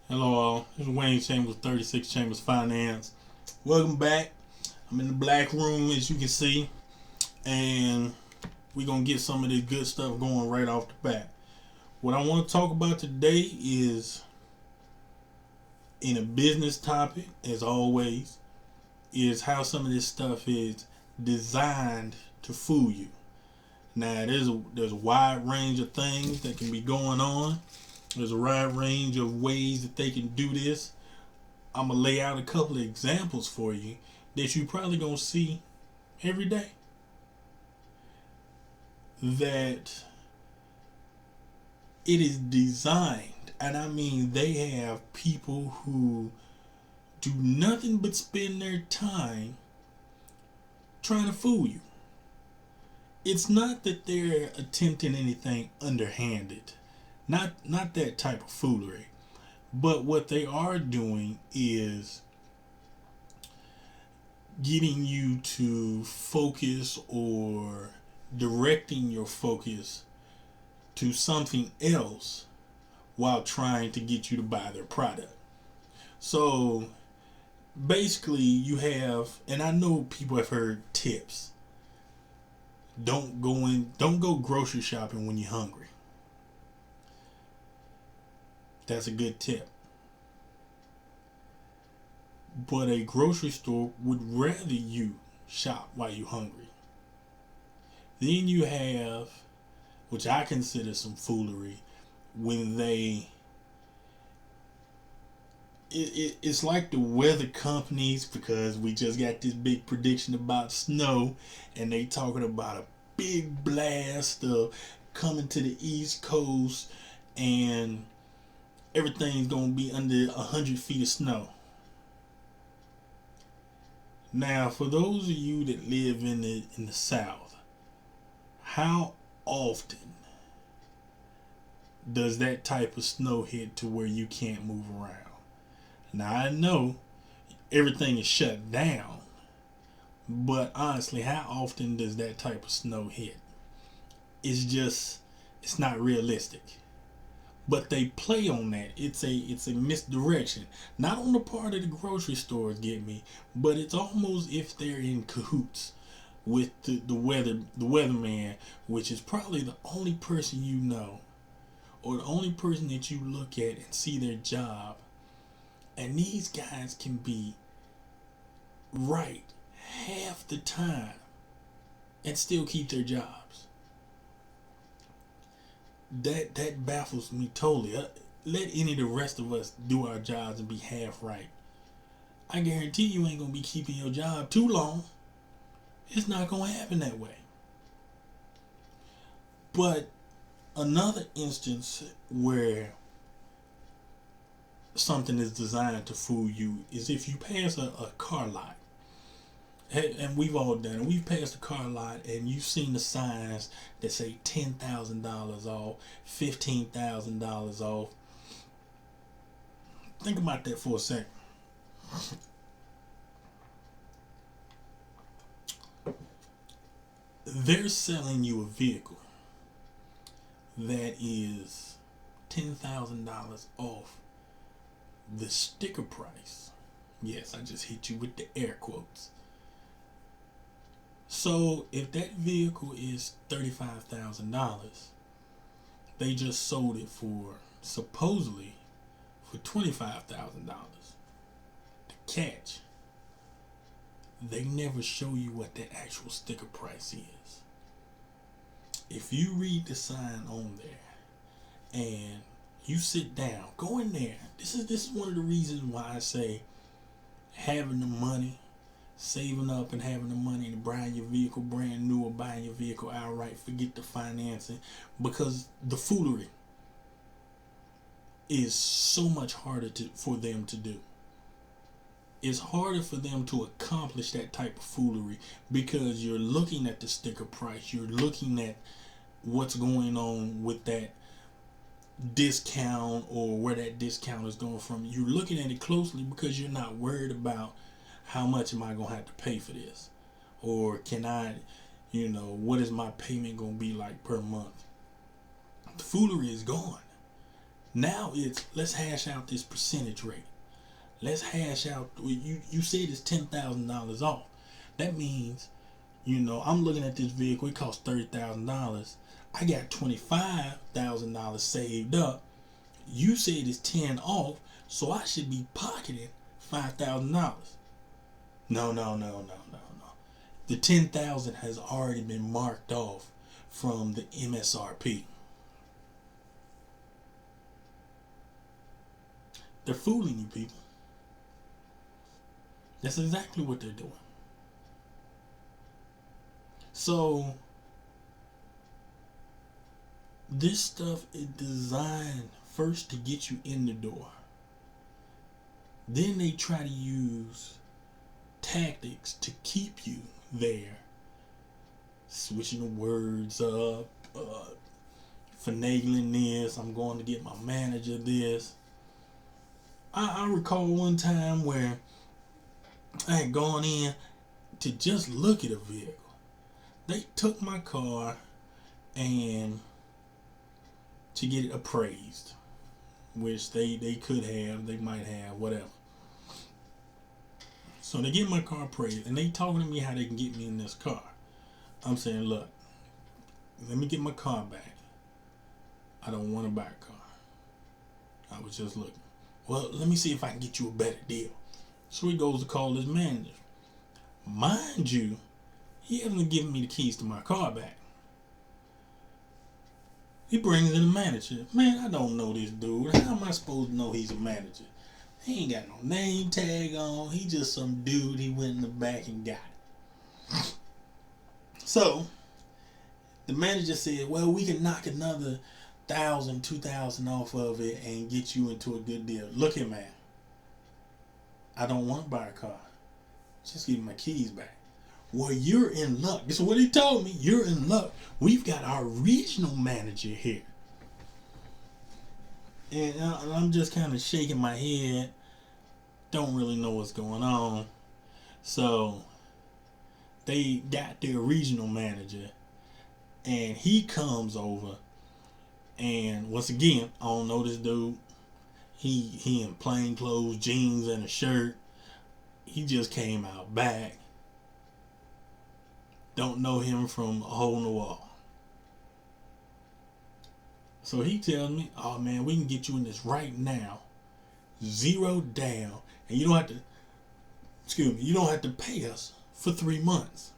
Hello all, this is Wayne Chambers, 36 Chambers Finance. Welcome back. I'm in the black room as you can see, and we're going to get some of this good stuff going right off the bat. What I want to talk about today is, in a business topic, as always, is how some of this stuff is designed to fool you. Now, there's a wide range of things that can be going on. There's a wide range of ways that they can do this. I'm gonna lay out a couple of examples for you that you probably gonna see every day. That it is designed, and I mean they have people who do nothing but spend their time trying to fool you. It's not that they're attempting anything underhanded, not that type of foolery. But what they are doing is getting you to focus or directing your focus to something else while trying to get you to buy their product. So basically, you have, and I know people have heard tips. Don't go grocery shopping when you're hungry. That's a good tip. But a grocery store would rather you shop while you're hungry. Then you have, which I consider some foolery, when it's like the weather companies, because we just got this big prediction about snow, and they talking about a big blast of coming to the East Coast, and everything's gonna be under 100 feet of snow. Now, for those of you that live in the South, how often does that type of snow hit to where you can't move around? Now, I know everything is shut down, but honestly, how often does that type of snow hit? It's not realistic. But they play on that. It's a misdirection. Not on the part of the grocery stores, get me, but it's almost if they're in cahoots with the weatherman, which is probably the only person you know, or the only person that you look at and see their job. And these guys can be right half the time and still keep their jobs. That baffles me totally. Let any of the rest of us do our jobs and be half right. I guarantee you ain't gonna be keeping your job too long. It's not gonna happen that way. But another instance where something is designed to fool you is if you pass a car lot. And we've all done it. We've passed a car lot and you've seen the signs that say $10,000 off, $15,000 off. Think about that for a second. They're selling you a vehicle that is $10,000 off the sticker price. Yes, I just hit you with the air quotes. So if that vehicle is $35,000, they just sold it for supposedly for $25,000. The catch, they never show you what the actual sticker price is. If you read the sign on there and you sit down, go in there. This is one of the reasons why I say having the money, saving up and having the money to buy your vehicle brand new or buying your vehicle outright, forget the financing, because the foolery is so much harder for them to do. It's harder for them to accomplish that type of foolery because you're looking at the sticker price, you're looking at what's going on with that discount or where that discount is going from. You're looking at it closely because you're not worried about how much am I going to have to pay for this, or can I, what is my payment going to be like per month. The foolery is gone. Now it's, let's hash out this percentage rate. Let's hash out, you said it's $10,000 off. That means, I'm looking at this vehicle, it costs $30,000. I got $25,000 saved up. You said it's 10 off, so I should be pocketing $5,000. No. The 10,000 has already been marked off from the MSRP. They're fooling you, people. That's exactly what they're doing. So this stuff is designed first to get you in the door. Then they try to use tactics to keep you there. Switching the words up, finagling this, I'm going to get my manager this. I recall one time where I had gone in to just look at a vehicle. They took my car and to get it appraised, which they could have, they might have, whatever. So they get my car appraised and they talking to me how they can get me in this car. I'm saying, look, let me get my car back. I don't want to buy a car. I was just looking. Well, let me see if I can get you a better deal. So he goes to call his manager. Mind you, he hasn't given me the keys to my car back. He brings in the manager. Man, I don't know this dude. How am I supposed to know he's a manager? He ain't got no name tag on. He just some dude. He went in the back and got it. So, the manager said, well, we can knock another $1,000, $2,000 off of it and get you into a good deal. Look here, man. I don't want to buy a car. Just give me my keys back. Well, you're in luck. This is what he told me. You're in luck. We've got our regional manager here. And I'm just kind of shaking my head. Don't really know what's going on. So they got their regional manager. And he comes over. And once again, I don't know this dude. He in plain clothes, jeans, and a shirt. He just came out back. Don't know him from a hole in the wall. So he tells me, oh man, we can get you in this right now. $0 down. And you don't have to pay us for 3 months.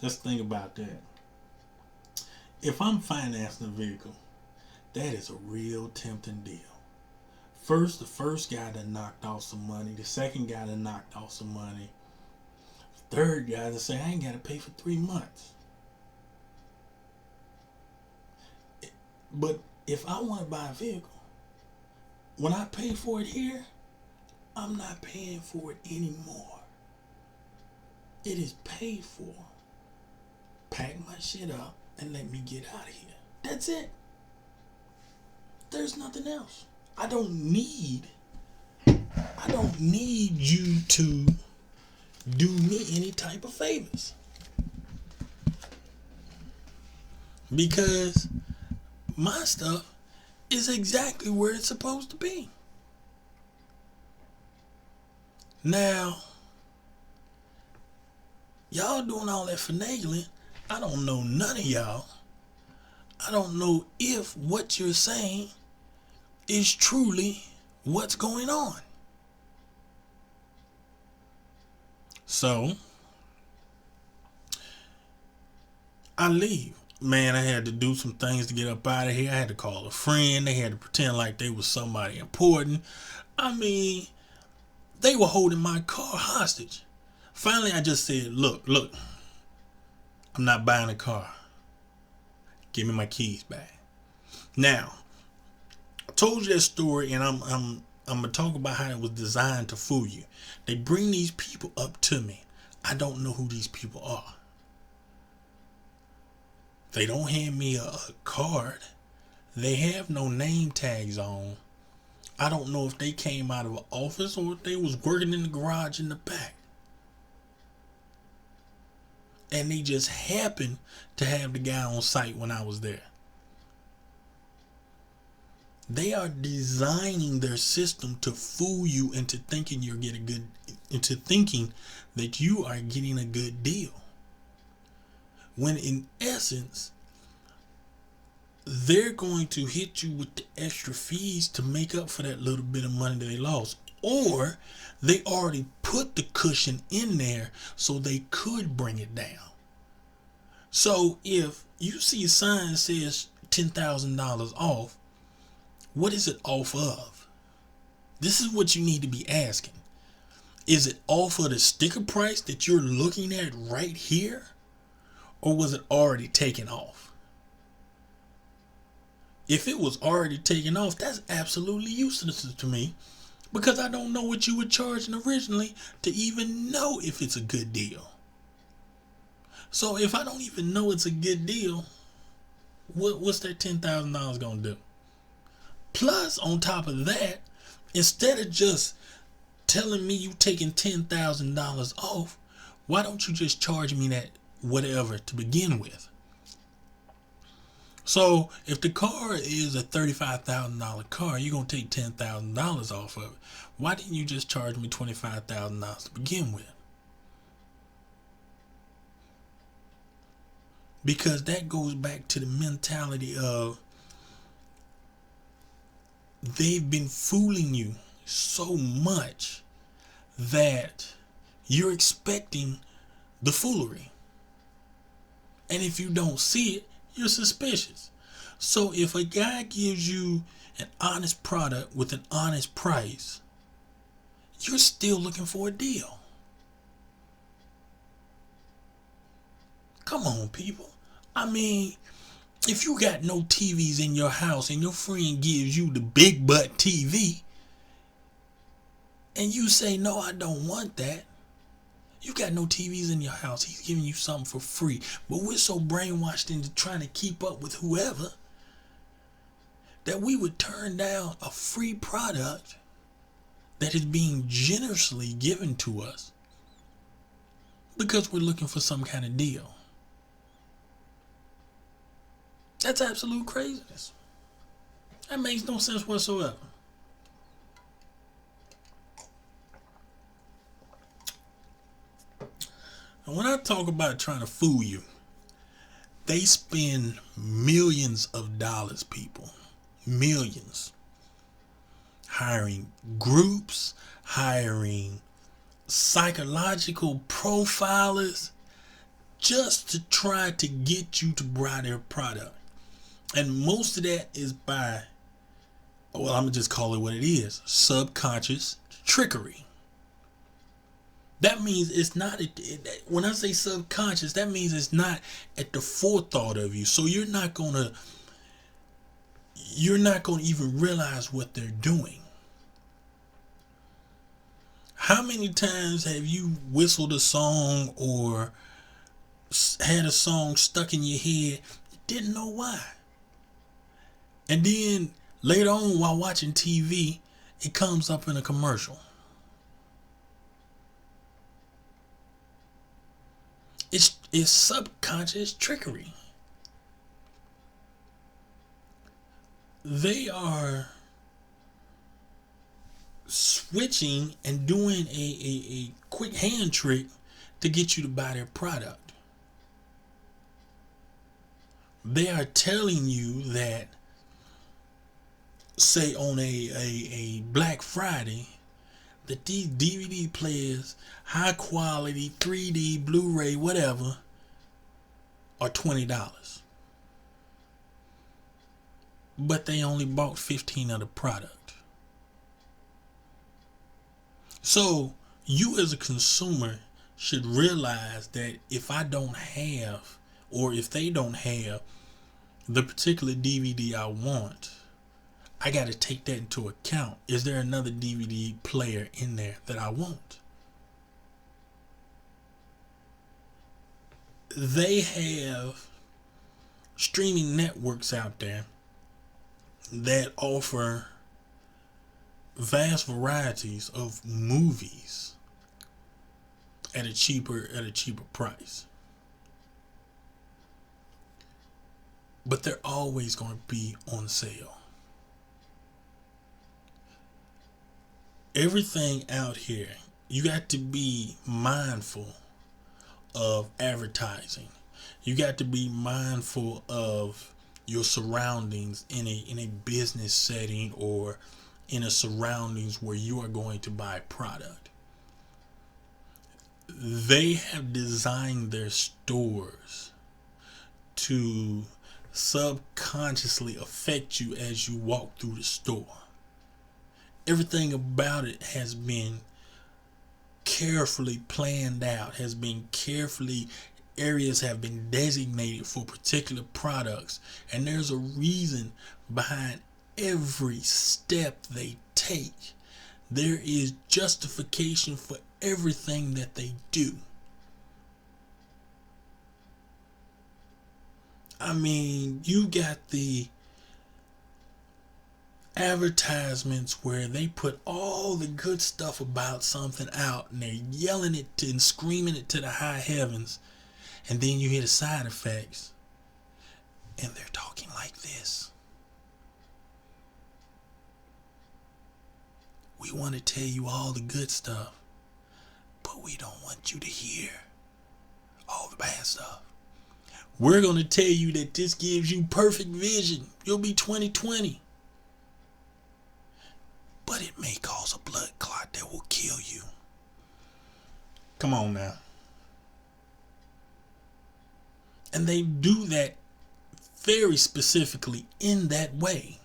Let's think about that. If I'm financing a vehicle, that is a real tempting deal. The first guy that knocked off some money. The second guy that knocked off some money. The third guy that say I ain't got to pay for 3 months. But if I want to buy a vehicle, when I pay for it here, I'm not paying for it anymore. It is paid for. Pack my shit up and let me get out of here. That's it. There's nothing else. I don't need you to do me any type of favors. Because my stuff is exactly where it's supposed to be. Now, y'all doing all that finagling. I don't know none of y'all. I don't know if what you're saying is truly what's going on. So, I leave. Man, I had to do some things to get up out of here. I had to call a friend. They had to pretend like they was somebody important. I mean, they were holding my car hostage. Finally, I just said, look, I'm not buying a car. Give me my keys back. Now, I told you that story, and I'm gonna talk about how it was designed to fool you. They bring these people up to me. I don't know who these people are. They don't hand me a card. They have no name tags on. I don't know if they came out of an office or if they was working in the garage in the back. and they just happened to have the guy on site when I was there. They are designing their system to fool you into thinking into thinking that you are getting a good deal. When in essence, they're going to hit you with the extra fees to make up for that little bit of money that they lost. Or they already put the cushion in there so they could bring it down. So if you see a sign that says $10,000 off, what is it off of? This is what you need to be asking. Is it off of the sticker price that you're looking at right here? Or was it already taken off? If it was already taken off, that's absolutely useless to me, because I don't know what you were charging originally to even know if it's a good deal. So if I don't even know it's a good deal, what's that $10,000 gonna do? Plus, on top of that, instead of just telling me you taking $10,000 off, why don't you just charge me that whatever to begin with? So if the car is a $35,000 car, you're going to take $10,000 off of it. Why didn't you just charge me $25,000 to begin with? Because that goes back to the mentality of they've been fooling you so much that you're expecting the foolery. And if you don't see it, you're suspicious. So if a guy gives you an honest product with an honest price, you're still looking for a deal. Come on, people. I mean, if you got no TVs in your house and your friend gives you the big butt TV and you say, no, I don't want that. You got no TVs in your house. He's giving you something for free. But we're so brainwashed into trying to keep up with whoever that we would turn down a free product that is being generously given to us because we're looking for some kind of deal. That's absolute craziness. That makes no sense whatsoever. And when I talk about trying to fool you, they spend millions of dollars, people. Millions. Hiring groups, hiring psychological profilers just to try to get you to buy their product. And most of that is by, well, I'm going to just call it what it is, subconscious trickery. That means it's not, when I say subconscious, that means it's not at the forethought of you. So you're not going to even realize what they're doing. How many times have you whistled a song or had a song stuck in your head, didn't know why? And then later on while watching TV, it comes up in a commercial. It's subconscious trickery. They are switching and doing a quick hand trick to get you to buy their product. They are telling you that, say on a Black Friday, that these DVD players, high quality, 3D, Blu-ray, whatever, are $20. But they only bought 15 of the product. So you as a consumer should realize that if I don't have, or if they don't have the particular DVD I want, I got to take that into account. Is there another DVD player in there that I want? They have streaming networks out there that offer vast varieties of movies at a cheaper price. but they're always going to be on sale. Everything out here, you got to be mindful of advertising. You got to be mindful of your surroundings in a business setting or in a surroundings where you are going to buy product. They have designed their stores to subconsciously affect you as you walk through the store. Everything about it has been carefully planned out, has been carefully, areas have been designated for particular products, and there's a reason behind every step they take. There is justification for everything that they do. I mean, you got the advertisements where they put all the good stuff about something out and they're yelling it and screaming it to the high heavens, and then you hear the side effects and they're talking like this. We want to tell you all the good stuff, but we don't want you to hear all the bad stuff. We're going to tell you that this gives you perfect vision. You'll be 20/20. But it may cause a blood clot that will kill you. Come on now. And they do that very specifically in that way.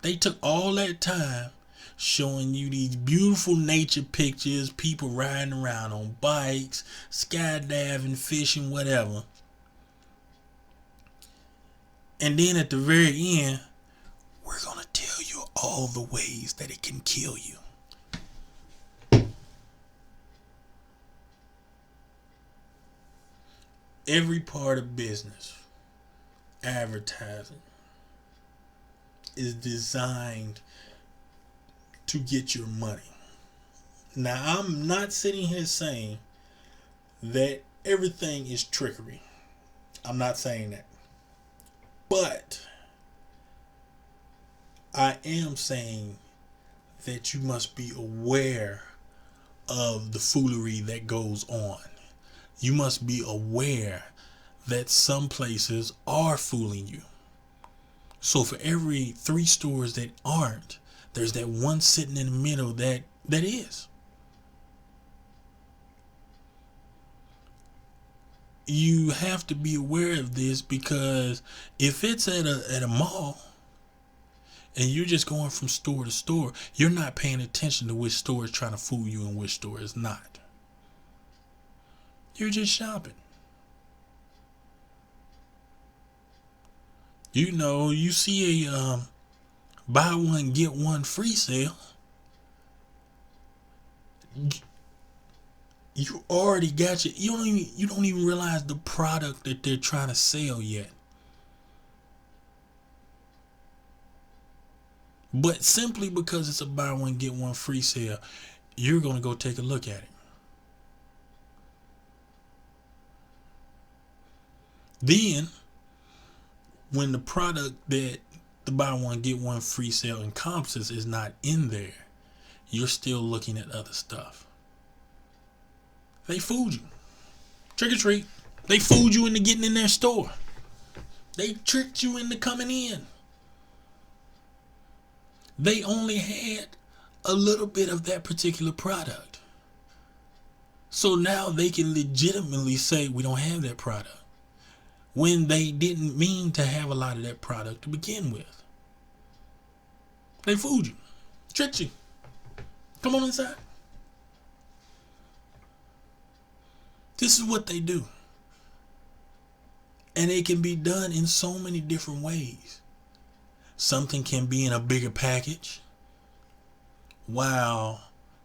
They took all that time showing you these beautiful nature pictures, people riding around on bikes, skydiving, fishing, whatever. And then at the very end, we're going to tell you all the ways that it can kill you. Every part of business, advertising, is designed to get your money. Now, I'm not sitting here saying that everything is trickery. I'm not saying that. But I am saying that you must be aware of the foolery that goes on. You must be aware that some places are fooling you. So for every 3 stores that aren't, there's that one sitting in the middle that is. You have to be aware of this, because if it's at a mall and you're just going from store to store, you're not paying attention to which store is trying to fool you and which store is not. You're just shopping. You know, you see a buy one get one free sale. You already got you don't even realize the product that they're trying to sell yet. But simply because it's a buy one get one free sale, you're going to go take a look at it. Then, when the product that the buy one get one free sale encompasses is not in there, you're still looking at other stuff. They fooled you. Trick or treat. They fooled you into getting in their store. They tricked you into coming in. They only had a little bit of that particular product. So now they can legitimately say we don't have that product, when they didn't mean to have a lot of that product to begin with. They fooled you. Tricked you. Come on inside. This is what they do. And it can be done in so many different ways. Something can be in a bigger package, while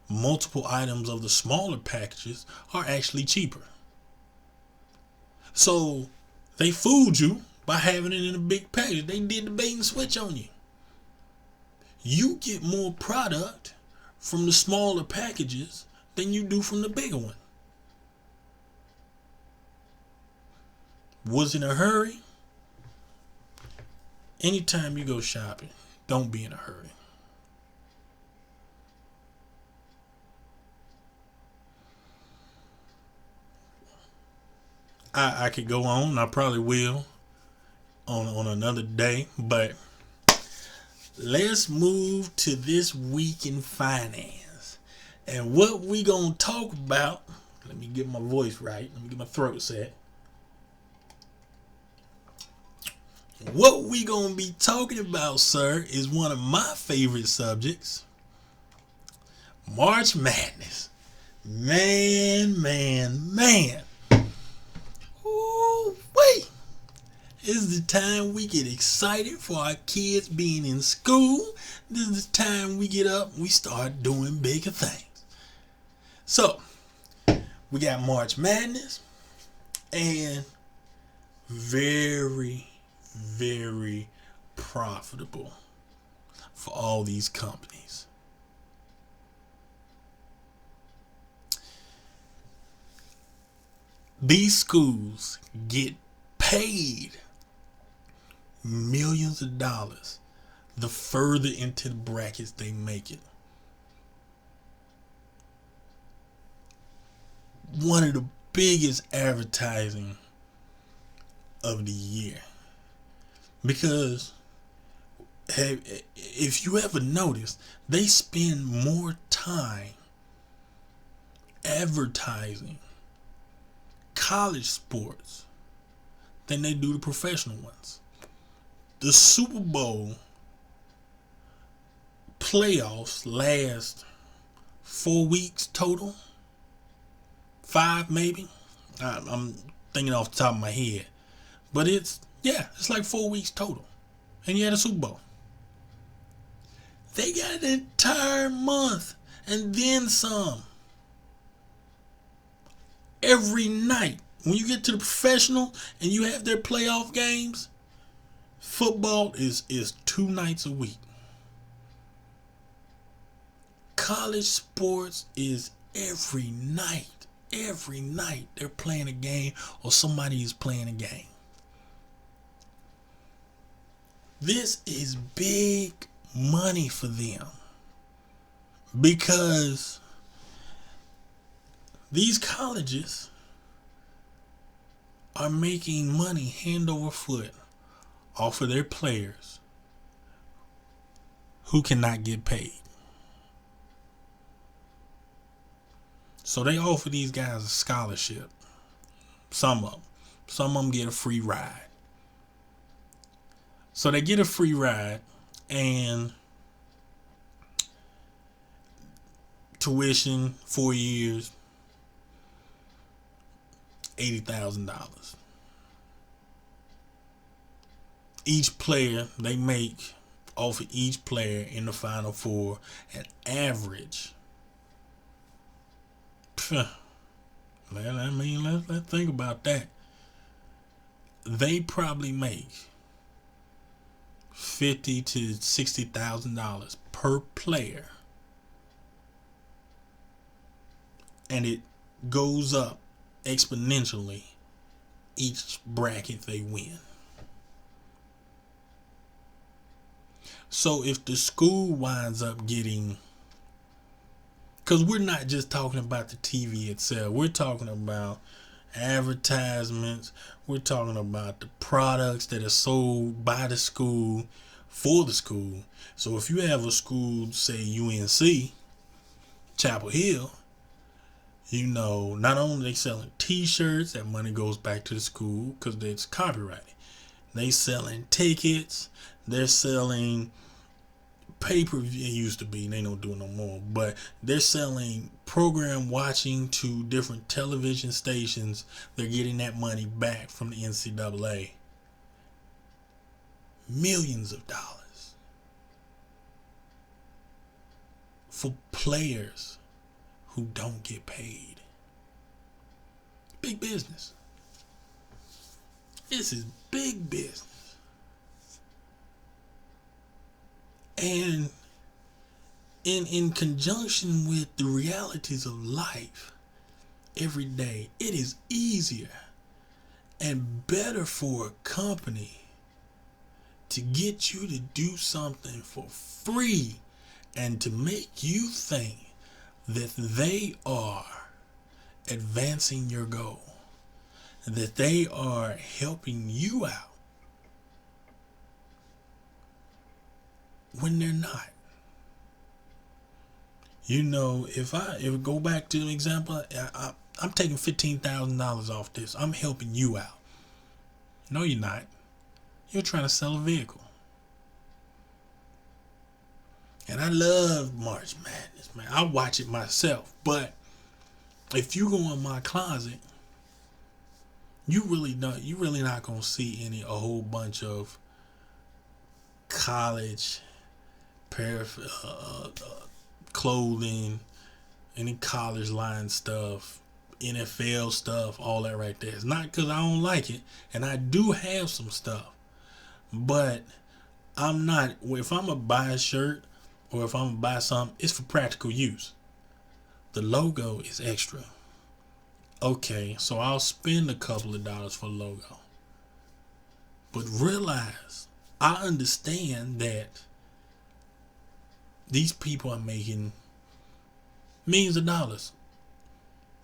multiple items of the smaller packages are actually cheaper. So they fooled you by having it in a big package. They did the bait and switch on you. You get more product from the smaller packages than you do from the bigger one. Was in a hurry? anytime you go shopping, don't be in a hurry. I could go on, I probably will on another day, but let's move to this week in finance. And what we gonna talk about, let me get my voice right, let me get my throat set. What we gonna be talking about, sir, is one of my favorite subjects. March Madness. Man. Ooh, wait. This is the time we get excited for our kids being in school. This is the time we get up and we start doing bigger things. So, we got March Madness and very profitable for all these companies. These schools get paid millions of dollars the further into the brackets they make it. One of the biggest advertising of the year. Because if you ever notice, they spend more time advertising college sports than they do the professional ones. The Super Bowl playoffs last 4 weeks total. 5 maybe. I'm thinking off the top of my head. But it's like 4 weeks total. And you had a Super Bowl. They got an entire month and then some. Every night. When you get to the professional and you have their playoff games, football is 2 nights a week. College sports is every night. Every night they're playing a game or somebody is playing a game. This is big money for them because these colleges are making money hand over foot off of their players who cannot get paid. So they offer these guys a scholarship. Some of them get a free ride. So they get a free ride and tuition 4 years, $80,000. Each player, they make off of each player in the Final Four an average. Man, I mean, let's think about that. They probably make $50,000 to $60,000 per player, and it goes up exponentially each bracket they win. So if the school winds up getting, because we're not just talking about the TV itself, we're talking about advertisements, we're talking about the products that are sold by the school for the school. So if you have a school, say UNC, Chapel Hill, you know, not only they selling t-shirts, that money goes back to the school because it's copyrighted. They selling tickets, they're selling pay-per-view. It used to be, they don't do it no more, but they're selling program watching to different television stations. They're getting that money back from the NCAA. Millions of dollars for players who don't get paid. Big business. This is big business. And in conjunction with the realities of life every day, it is easier and better for a company to get you to do something for free and to make you think that they are advancing your goal, that they are helping you out when they're not. You know, if go back to the example, I'm taking $15,000 off this. I'm helping you out. No, you're not. You're trying to sell a vehicle. And I love March Madness, man. I watch it myself. But if you go in my closet, you're really not gonna see a whole bunch of college clothing, any college line stuff, NFL stuff, all that right there. It's not because I don't like it, and I do have some stuff, but I'm not. If I'm gonna buy a shirt or if I'm gonna buy something, it's for practical use. The logo is extra. Okay, so I'll spend a couple of dollars for the logo, but realize I understand that these people are making millions of dollars.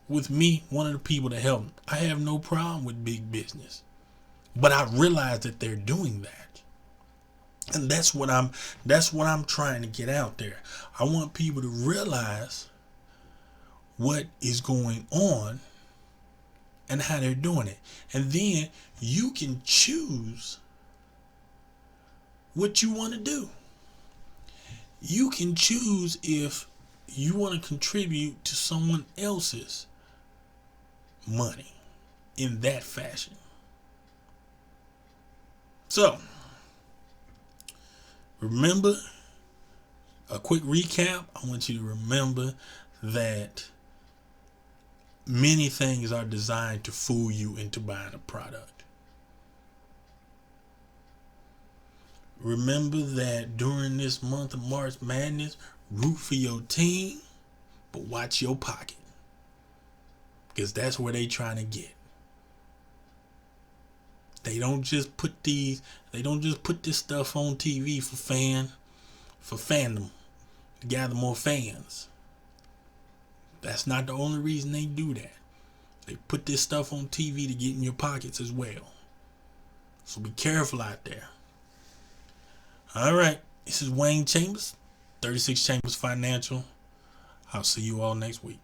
With me, one of the people to help them. I have no problem with big business, but I realize that they're doing that, and that's what I'm trying to get out there. I want people to realize what is going on and how they're doing it, and then you can choose what you want to do. You can choose if you want to contribute to someone else's money in that fashion. So, remember, a quick recap. I want you to remember that many things are designed to fool you into buying a product. Remember that during this month of March Madness, root for your team, but watch your pocket, because that's where they trying to get. They don't just put this stuff on TV for fandom, to gather more fans. That's not the only reason they do that. They put this stuff on TV to get in your pockets as well. So be careful out there. All right, this is Wayne Chambers, 36 Chambers Financial. I'll see you all next week.